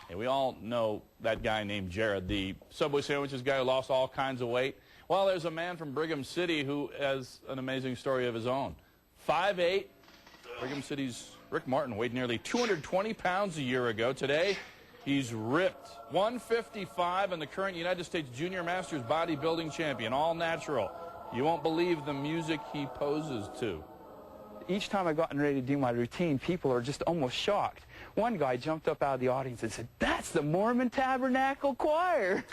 And we all know that guy named Jared, the Subway sandwiches guy who lost all kinds of weight. Well, there's a man from Brigham City who has an amazing story of his own. 5'8", Brigham City's Rick Martin weighed nearly 220 pounds a year ago. Today, he's ripped. 155 and the current United States Junior Masters bodybuilding champion, all natural. You won't believe the music he poses to. Each time I've gotten ready to do my routine, people are just almost shocked. One guy jumped up out of the audience and said, "That's the Mormon Tabernacle Choir."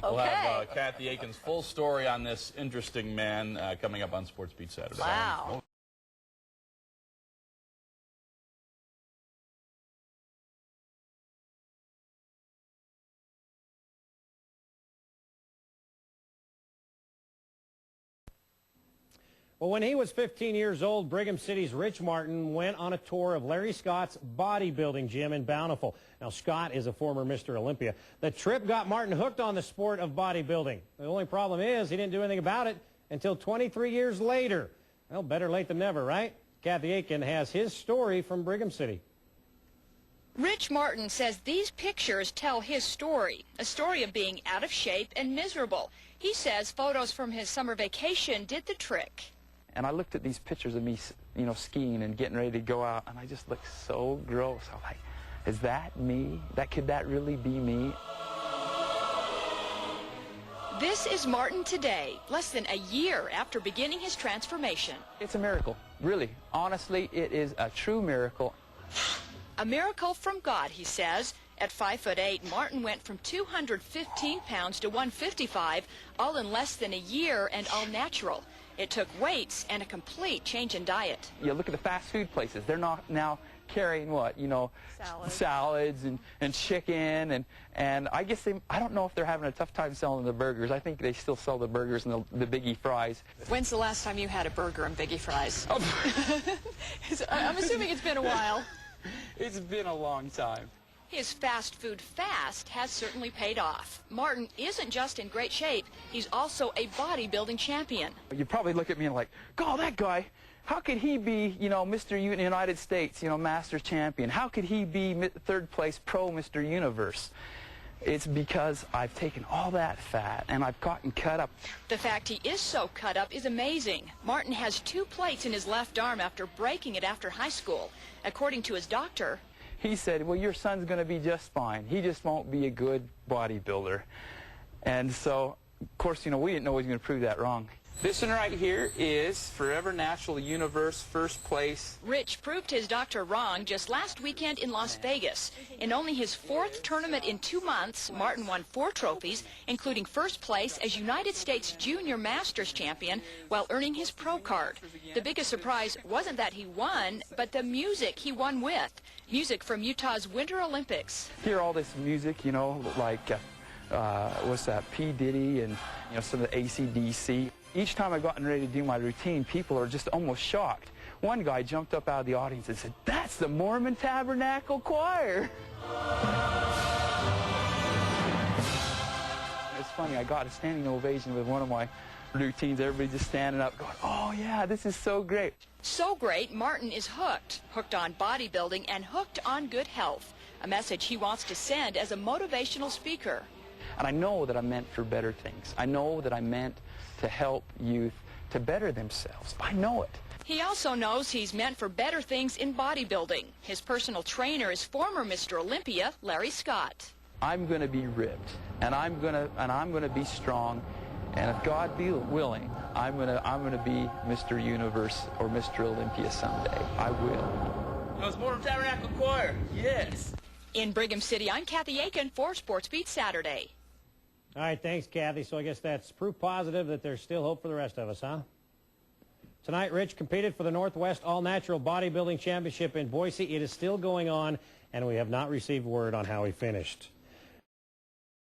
We'll have Kathy Aiken's full story on this interesting man coming up on Sports Beat Saturday. Wow. Well, when he was 15 years old, Brigham City's Rich Martin went on a tour of Larry Scott's bodybuilding gym in Bountiful. Now, Scott is a former Mr. Olympia. The trip got Martin hooked on the sport of bodybuilding. The only problem is he didn't do anything about it until 23 years later. Well, better late than never, right? Kathy Aiken has his story from Brigham City. Rich Martin says these pictures tell his story, a story of being out of shape and miserable. He says photos from his summer vacation did the trick. And I looked at these pictures of me, you know, skiing and getting ready to go out, and I just looked so gross. I'm like, is that me? Could that really be me? This is Martin today, less than a year after beginning his transformation. It's a miracle, really. Honestly, it is a true miracle. A miracle from God, he says. At 5'8", Martin went from 215 pounds to 155, all in less than a year and all natural. It took weights and a complete change in diet. You look at the fast food places. They're not now carrying what, you know, salads and chicken. And I guess I don't know if they're having a tough time selling the burgers. I think they still sell the burgers and the Biggie fries. When's the last time you had a burger and Biggie fries? Oh. I'm assuming it's been a while. It's been a long time. His fast food fast has certainly paid off. Martin isn't just in great shape, he's also a bodybuilding champion. You probably look at me and like, God, that guy, how could he be, you know, Mr. United States, you know, Masters champion? How could he be third place pro Mr. Universe? It's because I've taken all that fat and I've gotten cut up. The fact he is so cut up is amazing. Martin has 2 plates in his left arm after breaking it after high school. According to his doctor, he said, well, your son's going to be just fine. He just won't be a good bodybuilder. And so, of course, you know, we didn't know he was going to prove that wrong. This one right here is Forever Natural Universe, first place. Rich proved his doctor wrong just last weekend in Las Vegas. In only his 4th tournament in 2 months, Martin won 4 trophies, including first place as United States Junior Masters champion while earning his pro card. The biggest surprise wasn't that he won, but the music he won with. Music from Utah's Winter Olympics. Hear all this music, you know, like, what's that, P. Diddy and, you know, some of the AC/DC. Each time I've gotten ready to do my routine, people are just almost shocked. One guy jumped up out of the audience and said, "That's the Mormon Tabernacle Choir." It's funny, I got a standing ovation with one of my routines. Everybody just standing up going, "Oh yeah, this is so great." So great, Martin is hooked. Hooked on bodybuilding and hooked on good health. A message he wants to send as a motivational speaker. And I know that I'm meant for better things. I know that I'm meant to help youth to better themselves. I know it. He also knows he's meant for better things in bodybuilding. His personal trainer is former Mr. Olympia, Larry Scott. I'm going to be ripped, and I'm going to be strong, and if God be willing, I'm going to be Mr. Universe or Mr. Olympia someday. I will. It was Mormon Tabernacle Choir. Yes. In Brigham City, I'm Kathy Aiken for Sports Beat Saturday. All right, thanks, Kathy. So I guess that's proof positive that there's still hope for the rest of us, huh? Tonight, Rich competed for the Northwest All-Natural Bodybuilding Championship in Boise. It is still going on, and we have not received word on how he finished.